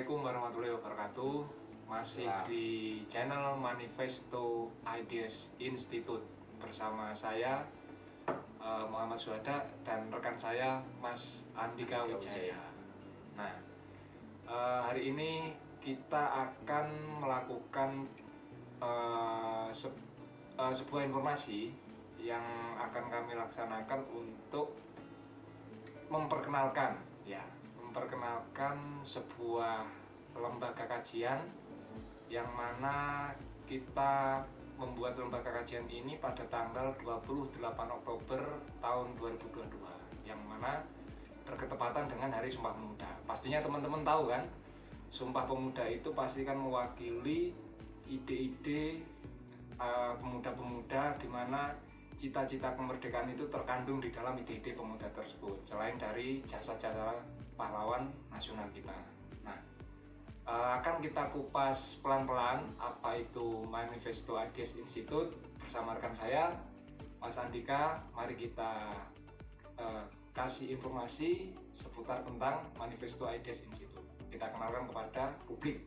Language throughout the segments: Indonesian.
Assalamualaikum warahmatullahi wabarakatuh. Masih di channel Manifesto Ideas Institute bersama saya Muhammad Suhada dan rekan saya Mas Andika Wijaya. Nah, hari ini kita akan melakukan sebuah informasi yang akan kami laksanakan untuk memperkenalkan sebuah lembaga kajian yang mana kita membuat lembaga kajian ini pada tanggal 28 Oktober tahun 2022 yang mana berketepatan dengan Hari Sumpah Pemuda. Pastinya teman-teman tahu kan, Sumpah Pemuda itu pasti kan mewakili ide-ide pemuda-pemuda di mana cita-cita kemerdekaan itu terkandung di dalam ide-ide pemuda tersebut, selain dari jasa-jasa pahlawan nasional kita. Nah, akan kita kupas pelan-pelan apa itu Manifesto Ideas Institute bersama rekan saya Mas Andika. Mari kita kasih informasi seputar tentang Manifesto Ideas Institute. Kita kenalkan kepada publik.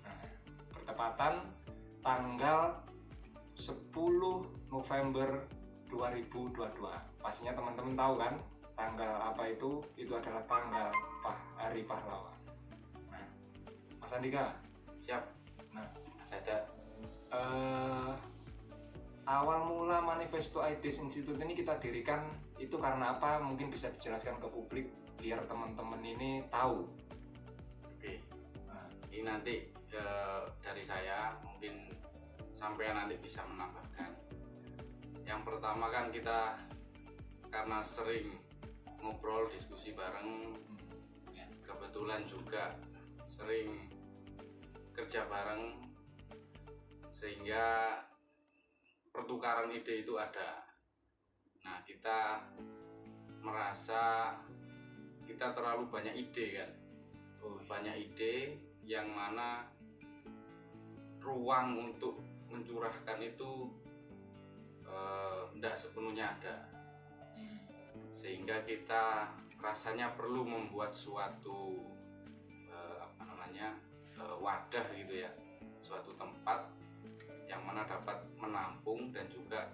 Nah, bertepatan tanggal 10 November 2022. Pastinya teman-teman tahu kan tanggal apa itu? Itu adalah tanggal Hari Pahlawan. Nah, Mas Andika, siap? Nah, Mas ada awal mula Manifesto Ideas Institute ini kita dirikan itu karena apa? Mungkin bisa dijelaskan ke publik biar teman-teman ini tahu. Oke. Nah, ini nanti dari saya mungkin sampai nanti bisa menambahkan. Yang pertama kan kita karena sering ngobrol diskusi bareng, kebetulan juga sering kerja bareng, sehingga pertukaran ide itu ada. Nah, kita merasa kita terlalu banyak ide kan, banyak ide yang mana ruang untuk mencurahkan itu tidak sepenuhnya ada, sehingga kita rasanya perlu membuat suatu wadah gitu ya, suatu tempat yang mana dapat menampung dan juga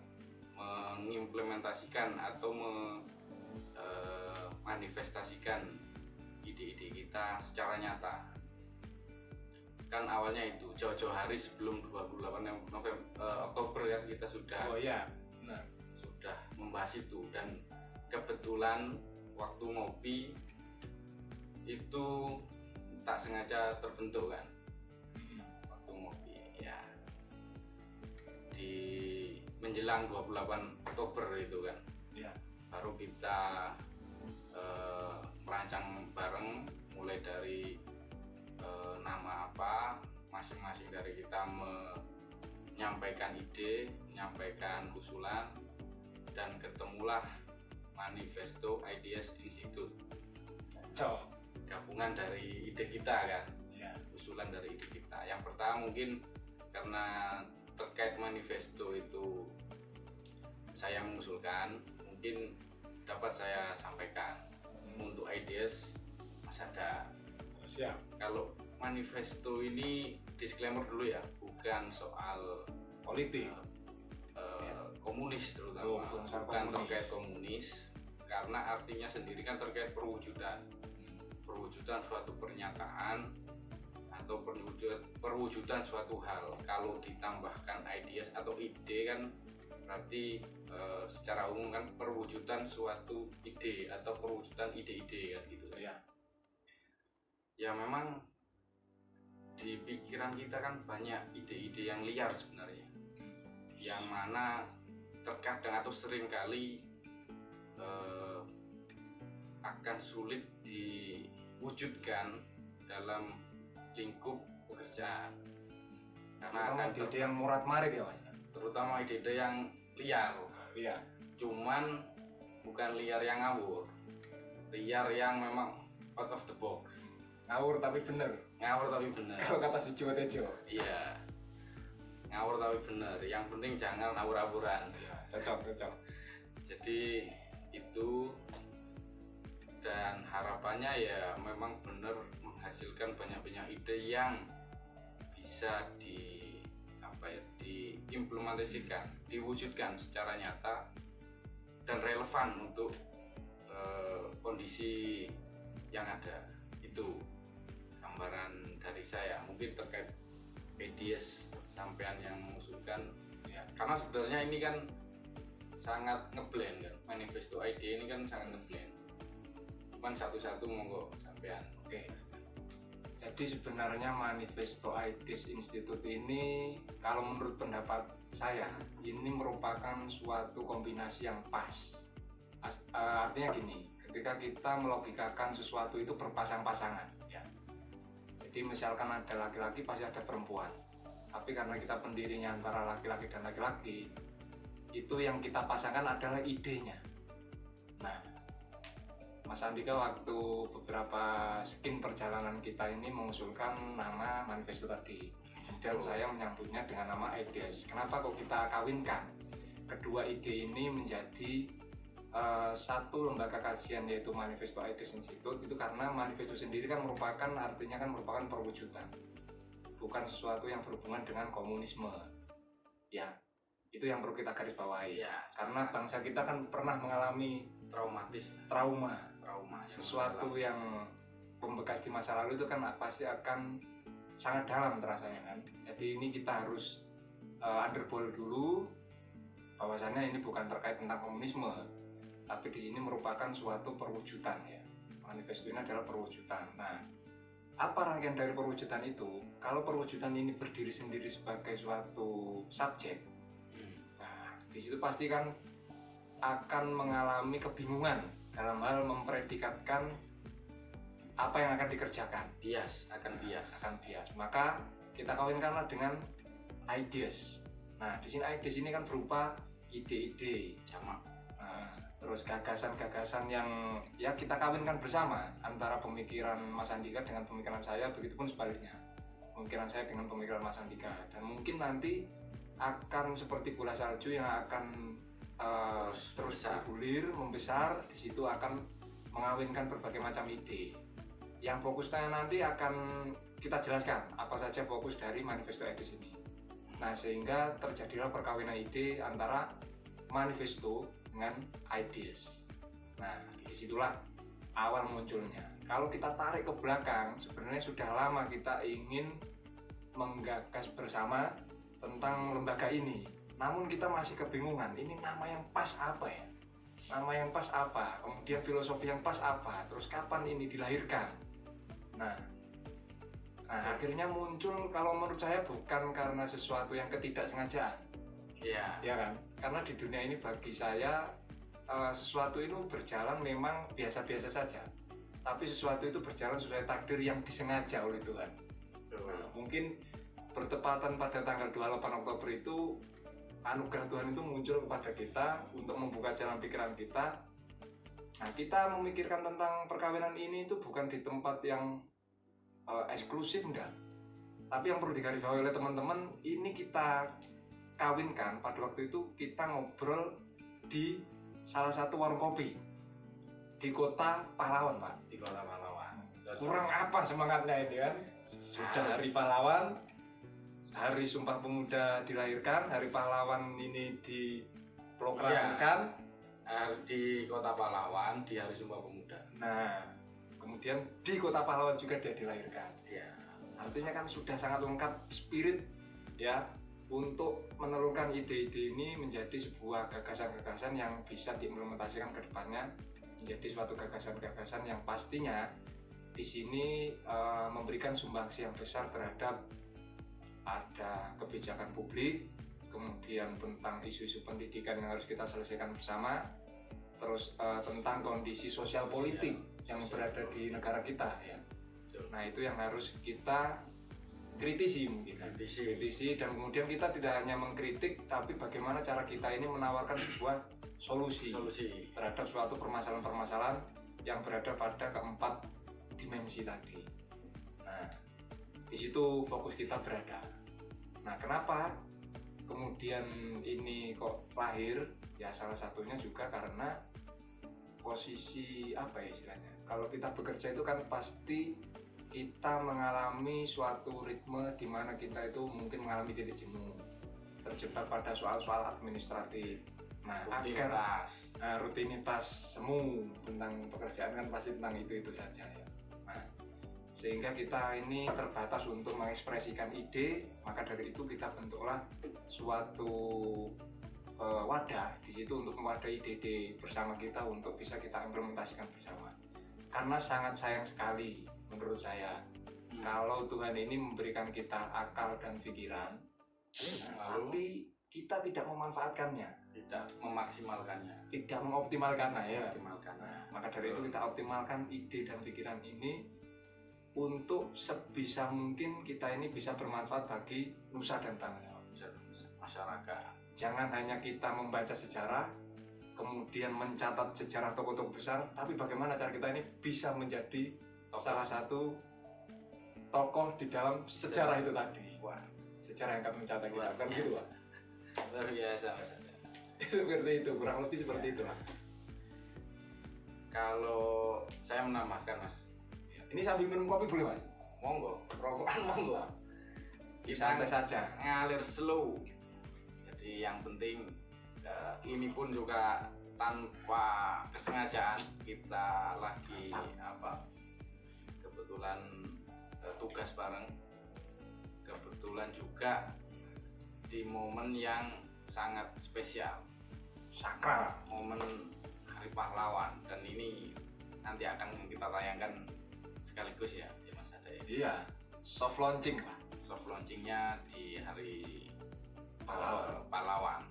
mengimplementasikan atau memanifestasikan ide-ide kita secara nyata. Kan awalnya itu jauh-jauh hari sebelum 28 Oktober kan kita sudah sudah membahas itu, dan kebetulan waktu ngopi itu tak sengaja terbentuk kan, waktu ngopi ya di menjelang 28 Oktober itu kan baru kita merancang bareng, mulai dari nama apa, masing-masing dari kita menyampaikan ide, menyampaikan usulan, dan ketemulah Manifesto Ideas Institute. Gabungan dari ide kita kan, usulan dari ide kita. Yang pertama mungkin karena terkait manifesto itu saya mengusulkan, mungkin dapat saya sampaikan untuk ideas Mas ada. Siap. Kalau manifesto ini disclaimer dulu ya, bukan soal politik, komunis terutama, bukan terkait komunis, karena artinya sendiri kan terkait perwujudan suatu pernyataan atau perwujudan suatu hal. Kalau ditambahkan ideas atau ide kan berarti secara umum kan perwujudan suatu ide atau perwujudan ide-ide kan gitu ya. Ya memang di pikiran kita kan banyak ide-ide yang liar sebenarnya, yang mana terkadang atau sering kali akan sulit diwujudkan dalam lingkup pekerjaan, karena akan ide yang murat-marit ya Mas, terutama ide-ide yang liar. Cuman bukan liar yang ngawur, liar yang memang out of the box. Ngawur tapi bener. Kalau kata si Jawa Tejo. Iya. Ngawur tapi bener. Yang penting jangan ngawur-ngawuran. Ya, cocok. Jadi itu, dan harapannya ya memang bener menghasilkan banyak ide yang bisa diimplementasikan, diwujudkan secara nyata dan relevan untuk kondisi yang ada. Itu gambaran dari saya, mungkin terkait ideas sampean yang mengusulkan ya, karena sebenarnya ini kan sangat ngeblend kan, manifesto ide ini kan sangat ngeblend, cuman satu-satu monggo sampean. Oke. Jadi sebenarnya manifesto IDES Institute ini kalau menurut pendapat saya ini merupakan suatu kombinasi yang pas. Artinya gini, ketika kita melogikakan sesuatu itu berpasang-pasangan ya. Jadi misalkan ada laki-laki pasti ada perempuan. Tapi karena kita pendirinya antara laki-laki dan laki-laki, itu yang kita pasangkan adalah idenya. Nah, Mas Andika waktu beberapa skin perjalanan kita ini mengusulkan nama manifesto tadi, dan saya menyambutnya dengan nama IDES. Kenapa kok kita kawinkan kedua ide ini menjadi satu lembaga kajian, yaitu Manifesto IDES Institute? Itu karena manifesto sendiri kan artinya merupakan perwujudan, bukan sesuatu yang berhubungan dengan komunisme ya. Itu yang perlu kita garis bawahi ya, karena bangsa kita kan pernah mengalami trauma sesuatu yang membekas di masa lalu, itu kan pasti akan sangat dalam terasanya kan. Jadi ini kita harus underball dulu bahwasannya ini bukan terkait tentang komunisme, tapi di sini merupakan suatu perwujudan ya. Manifesto ini adalah perwujudan. Nah, apa rangkaian dari perwujudan itu? Kalau perwujudan ini berdiri sendiri sebagai suatu subjek, nah di situ pasti kan akan mengalami kebingungan dalam hal mempredikatkan apa yang akan dikerjakan. Akan bias. Maka kita kawinkanlah dengan IDES. Nah, di sini IDES ini kan berupa ide-ide jamak. Nah, terus gagasan-gagasan yang ya kita kawinkan bersama antara pemikiran Mas Andika dengan pemikiran saya, begitupun sebaliknya. Pemikiran saya dengan pemikiran Mas Andika, dan mungkin nanti akan seperti bola salju yang akan terus bergulir, membesar. Di situ akan mengawinkan berbagai macam ide. Yang fokusnya nanti akan kita jelaskan apa saja fokus dari manifesto IDES ini. Nah, sehingga terjadilah perkawinan ide antara manifesto dengan IDES. Nah, disitulah awal munculnya. Kalau kita tarik ke belakang, sebenarnya sudah lama kita ingin menggagas bersama tentang lembaga ini. Namun kita masih kebingungan, ini nama yang pas apa ya? Nama yang pas apa? Kemudian filosofi yang pas apa? Terus kapan ini dilahirkan? Nah, akhirnya muncul, kalau menurut saya bukan karena sesuatu yang ketidaksengajaan. Ya kan? Karena di dunia ini bagi saya sesuatu itu berjalan memang biasa-biasa saja. Tapi sesuatu itu berjalan sesuai takdir yang disengaja oleh Tuhan. Nah, mungkin bertepatan pada tanggal 28 Oktober itu anugerah Tuhan itu muncul kepada kita untuk membuka jalan pikiran kita. Nah, kita memikirkan tentang perkawinan ini itu bukan di tempat yang eksklusif, enggak. Tapi yang perlu digarisbawahi oleh teman-teman, ini kita kawinkan pada waktu itu kita ngobrol di salah satu warung kopi di Kota Pahlawan, Pak. Di Kota Pahlawan. Kurang apa semangatnya ini kan? Sudah Hari Pahlawan, Hari Sumpah Pemuda dilahirkan, Hari Pahlawan ini diproklamasikan di Kota Pahlawan di Hari Sumpah Pemuda. Nah, kemudian di Kota Pahlawan juga dia dilahirkan. Ya. Artinya kan sudah sangat lengkap spirit ya untuk menurunkan ide-ide ini menjadi sebuah gagasan-gagasan yang bisa diimplementasikan ke depannya menjadi suatu gagasan-gagasan yang pastinya di sini memberikan sumbangsi yang besar terhadap ada kebijakan publik, kemudian tentang isu-isu pendidikan yang harus kita selesaikan bersama, terus tentang kondisi sosial politik yang berada di negara kita ya. Nah, itu yang harus kita kritisi mungkin. Kritisi, dan kemudian kita tidak hanya mengkritik, tapi bagaimana cara kita ini menawarkan sebuah solusi terhadap suatu permasalahan-permasalahan yang berada pada keempat dimensi tadi. Nah, di situ fokus kita berada. Nah, kenapa kemudian ini kok lahir? Ya salah satunya juga karena posisi apa ya istilahnya. Kalau kita bekerja itu kan pasti kita mengalami suatu ritme di mana kita itu mungkin mengalami titik jenuh, terjebak pada soal-soal administratif. Nah, rutinitas semu tentang pekerjaan kan pasti tentang itu saja ya. Nah, sehingga kita ini terbatas untuk mengekspresikan ide, maka dari itu kita bentuklah suatu wadah di situ untuk mewadahi ide-ide bersama kita untuk bisa kita implementasikan bersama. Karena sangat sayang sekali menurut saya kalau Tuhan ini memberikan kita akal dan pikiran, tapi kita tidak memanfaatkannya, tidak memaksimalkannya, tidak mengoptimalkannya ya. Maka dari itu kita optimalkan ide dan pikiran ini untuk sebisa mungkin kita ini bisa bermanfaat bagi nusa dan bangsa masyarakat. Jangan hanya kita membaca sejarah, kemudian mencatat sejarah tokoh-tokoh besar, tapi bagaimana cara kita ini bisa menjadi salah satu tokoh di dalam sejarah itu tadi. Wah, sejarah yang akan mencatat kita, kan gitu Pak? Luar biasa Mas. Seperti itu, kurang lebih seperti itu lah. Kalau saya menambahkan Mas, ini sambil minum kopi boleh Mas? Monggo, rokokan monggo. Kita santai saja, ngalir slow. Jadi yang penting ini pun juga tanpa kesengajaan, kita lagi kebetulan tugas bareng, kebetulan juga di momen yang sangat spesial, sakral, momen Hari Pahlawan, dan ini nanti akan kita tayangkan sekaligus ya Mas Ade. Iya, soft launching Pak. Soft launchingnya di Hari Pahlawan.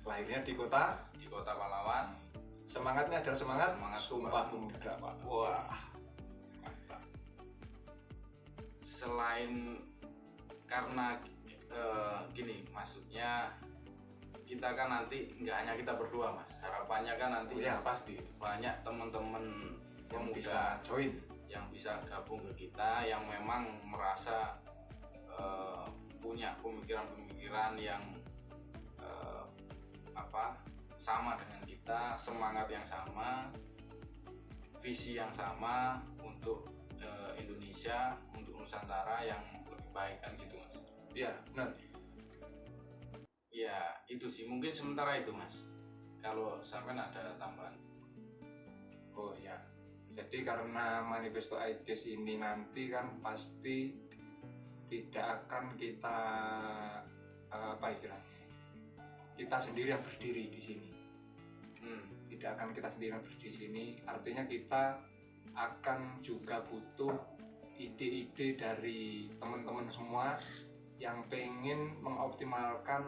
Lahirnya di kota Pahlawan. Semangatnya adalah semangat Sumpah Pemuda Pak. Wah, mantap. Selain karena gini, maksudnya kita kan nanti nggak hanya kita berdua Mas, harapannya kan nanti ya pasti banyak teman-teman yang pemuda bisa join, yang bisa gabung ke kita, yang memang merasa punya pemikiran-pemikiran yang sama dengan kita, semangat yang sama, visi yang sama untuk Indonesia, untuk Nusantara yang lebih baik kan gitu Mas. Iya benar. Ya itu sih mungkin sementara itu Mas. Kalau sampai ada tambahan. Oh ya, jadi karena manifesto AIDS ini nanti kan pasti tidak akan kita istilahnya, kita sendiri yang berdiri di sini. Tidak akan kita sendiri yang berdiri di sini. Artinya kita akan juga butuh ide-ide dari teman-teman semua yang pengen mengoptimalkan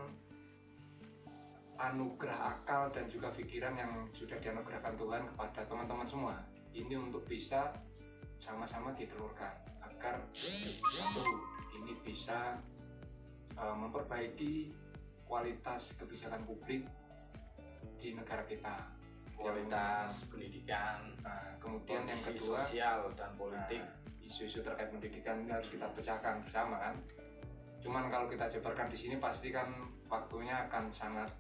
anugerah akal dan juga pikiran yang sudah dianugerahkan Tuhan kepada teman-teman semua. Ini untuk bisa sama-sama ditelurkan agar ini bisa memperbaiki kualitas kebijakan publik di negara kita, kualitas pendidikan, kemudian yang kedua sosial dan politik. Isu-isu terkait pendidikan ini harus kita pecahkan bersama kan. Cuman kalau kita jabarkan di sini pasti kan waktunya akan sangat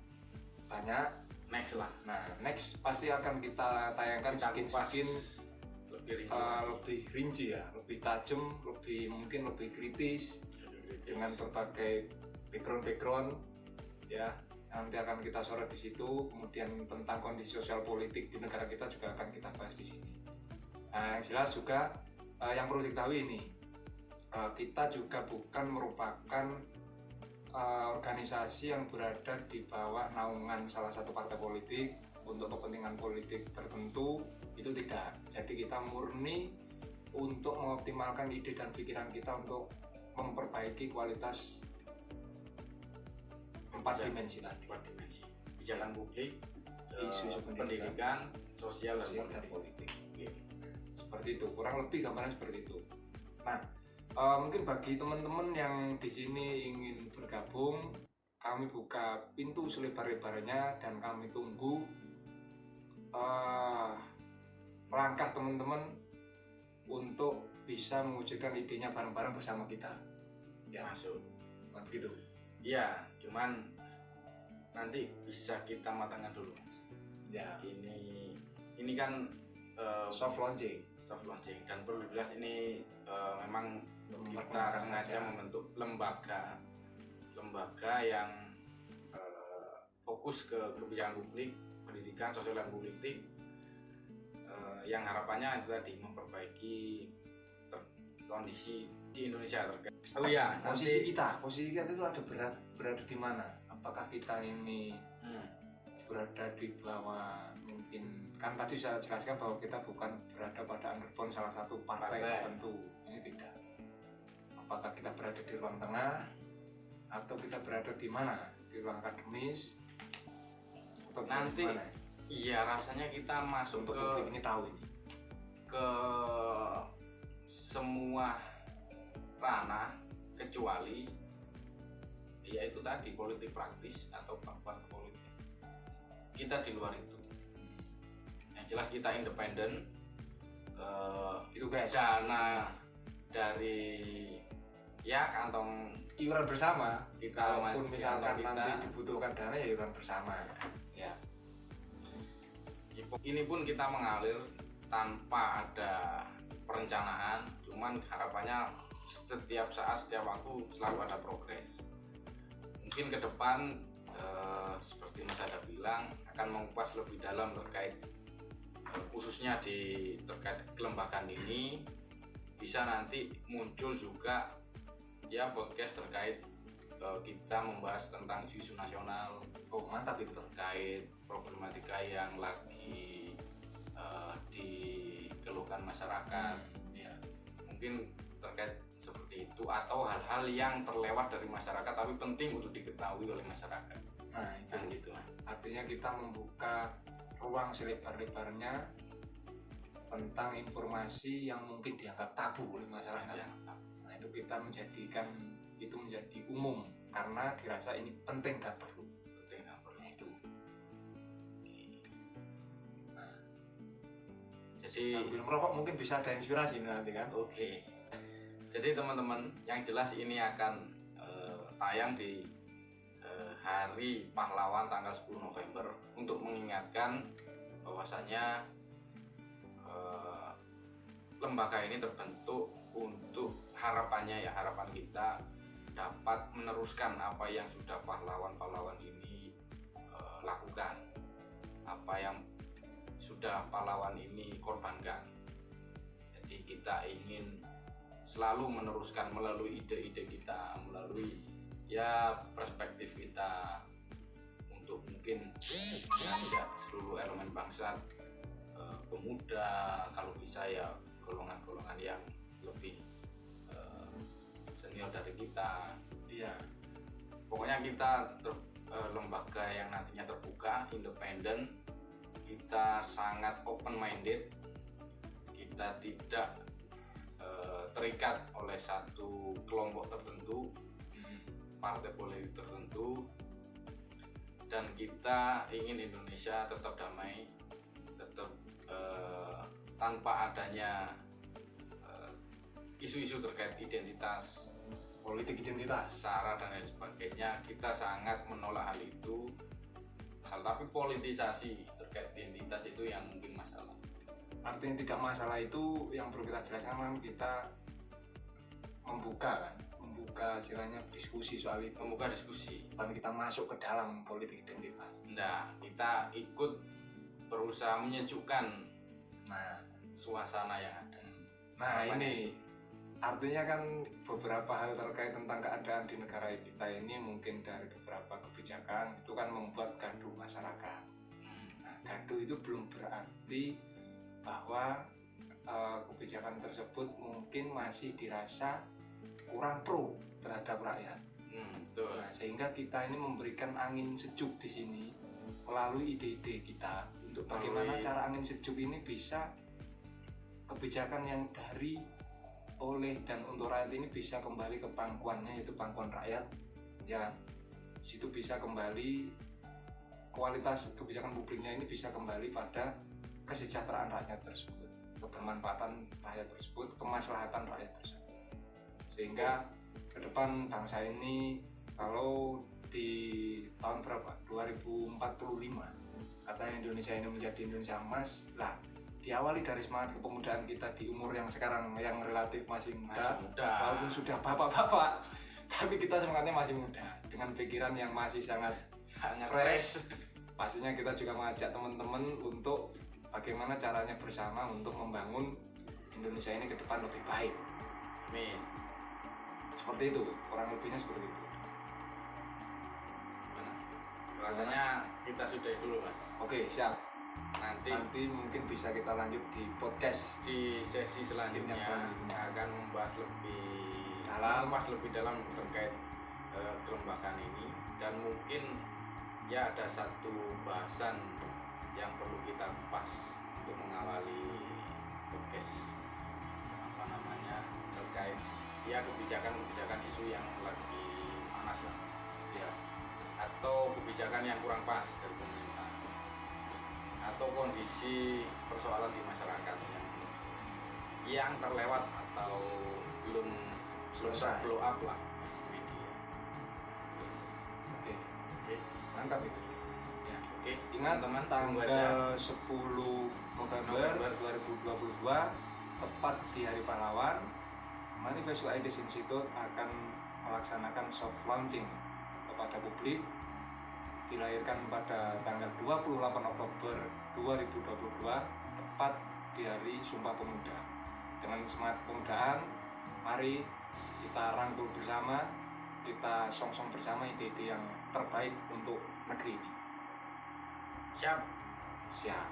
banyak. Next lah. Nah, next pasti akan kita tayangkan skin lebih rinci ya, lebih tajam, mungkin lebih kritis dengan berbagai background ya. Nanti akan kita sorot di situ. Kemudian tentang kondisi sosial politik di negara kita juga akan kita bahas di sini. Nah, yang jelas juga yang perlu diketahui ini, kita juga bukan merupakan organisasi yang berada di bawah naungan salah satu partai politik untuk kepentingan politik tertentu, itu tidak. Jadi kita murni untuk mengoptimalkan ide dan pikiran kita untuk memperbaiki kualitas 4 dimensi tadi. 4 dimensi. Pijakan publik, isu pendidikan, sosial dan politik. Seperti itu, kurang lebih gambaran seperti itu. Nah, mungkin bagi teman-teman yang di sini ingin bergabung, kami buka pintu selebar-lebarnya dan kami tunggu langkah teman-teman untuk bisa mewujudkan idenya bareng-bareng bersama kita. Ya, masuk. Gitu. Iya, cuman nanti bisa kita matangkan dulu. Ya. Ini kan soft launching. Dan perlu dijelas ini memang kita sengaja membentuk lembaga yang fokus ke kebijakan publik, pendidikan, sosial dan politik, yang harapannya itu tadi memperbaiki kondisi di Indonesia terkait. Oh iya, posisi kita itu ada berada di mana? Apakah kita ini berada di bawah, mungkin kan tadi saya jelaskan bahwa kita bukan berada pada underbone salah satu partai tertentu, ini tidak. Apakah kita berada di ruang tengah atau kita berada di mana? Di ruang akademis? Atau nanti iya rasanya kita masuk untuk ke ini tahu ini ke semua ranah kecuali ya itu tadi politik praktis atau partai politik. Kita di luar itu. Yang jelas kita independen. Itu guys. Dana dari ya kantong iuran bersama. Kalaupun misalkan kita, nanti dibutuhkan dana ya iuran bersama. Ya. Ini pun kita mengalir tanpa ada perencanaan. Cuman harapannya setiap saat, setiap waktu selalu ada progres. Mungkin ke depan seperti Mas Ada bilang akan mengupas lebih dalam terkait khususnya terkait kelembagaan ini, bisa nanti muncul juga ya podcast terkait kita membahas tentang isu nasional. Mantap itu, terkait problematika yang lagi dikeluhkan masyarakat. Ya, mungkin terkait seperti itu atau hal-hal yang terlewat dari masyarakat tapi penting untuk diketahui oleh masyarakat. Nah itu gitu. Artinya kita membuka ruang selebar-lebarnya tentang informasi yang mungkin dianggap tabu oleh masyarakat. Nah itu kita menjadikan itu menjadi umum karena dirasa ini penting dan perlu. Nah, itu. Nah, jadi sambil merokok mungkin bisa ada inspirasi nanti kan. Oke. Jadi teman-teman, yang jelas ini akan tayang di Hari Pahlawan tanggal 10 November untuk mengingatkan bahwasanya lembaga ini terbentuk untuk harapan kita dapat meneruskan apa yang sudah pahlawan-pahlawan ini lakukan, apa yang sudah pahlawan ini korbankan. Jadi kita ingin selalu meneruskan melalui ide-ide kita, melalui ya perspektif kita untuk mungkin ya tidak seluruh elemen bangsa, pemuda, kalau bisa ya golongan-golongan yang lebih senior dari kita. Iya. Pokoknya kita lembaga yang nantinya terbuka, independen, kita sangat open minded, kita tidak terikat oleh satu kelompok tertentu, partai politik tertentu, dan kita ingin Indonesia tetap damai, tetap tanpa adanya isu-isu terkait identitas, politik identitas, sara dan lain sebagainya. Kita sangat menolak hal itu. Tapi politisasi terkait identitas itu yang mungkin masalah. Artinya tidak masalah itu yang perlu kita jelaskan, memang kita membuka istilahnya diskusi soal itu, membuka diskusi, bukan kita masuk ke dalam politik identitas. Nah, kita ikut berusaha menyejukkan suasana yang ada. Nah ini artinya kan beberapa hal terkait tentang keadaan di negara kita ini, mungkin dari beberapa kebijakan itu kan membuat gaduh masyarakat. Nah, gaduh itu belum berarti bahwa kebijakan tersebut mungkin masih dirasa kurang pro terhadap rakyat. Nah, sehingga kita ini memberikan angin sejuk di sini melalui ide-ide kita untuk bagaimana cara angin sejuk ini bisa kebijakan yang dari, oleh, dan untuk rakyat ini bisa kembali ke pangkuannya, yaitu pangkuan rakyat, ya. Di situ bisa kembali kualitas kebijakan publiknya ini bisa kembali pada kesejahteraan rakyat tersebut, kebermanfaatan rakyat tersebut, kemaslahatan rakyat tersebut. Sehingga ke depan bangsa ini kalau di tahun berapa? 2045 katanya Indonesia ini menjadi Indonesia emas. Lah, diawali dari semangat kepemudaan kita di umur yang sekarang yang relatif masih muda, muda. walaupun sudah bapak-bapak, tapi kita semangatnya masih muda dengan pikiran yang masih sangat fresh. Pastinya kita juga mengajak teman-teman untuk bagaimana caranya bersama untuk membangun Indonesia ini ke depan lebih baik. Amin. Seperti itu, kurang lebihnya seperti itu. Rasanya kita sudahi dulu, Mas. Oke, siap. Nanti mungkin bisa kita lanjut di podcast di sesi selanjutnya akan membahas lebih dalam terkait kelembagaan ini, dan mungkin ya ada satu bahasan yang perlu kita kupas untuk mengawali podcast terkait ya kebijakan isu yang lagi panas lah ya, atau kebijakan yang kurang pas dari pemerintah, atau kondisi persoalan di masyarakat yang terlewat atau belum blow up lah media. Oke. Mantap itu ya. Oke, ingat teman-teman, tanggal 10 November 2022 tepat di Hari Pahlawan, Manifesto AIDS Institute akan melaksanakan soft launching kepada publik, dilahirkan pada tanggal 28 Oktober 2022 tepat di hari Sumpah Pemuda. Dengan semangat kepemudaan, mari kita rangkul bersama, kita song-song bersama ide-ide yang terbaik untuk negeri ini. Siap. Siap.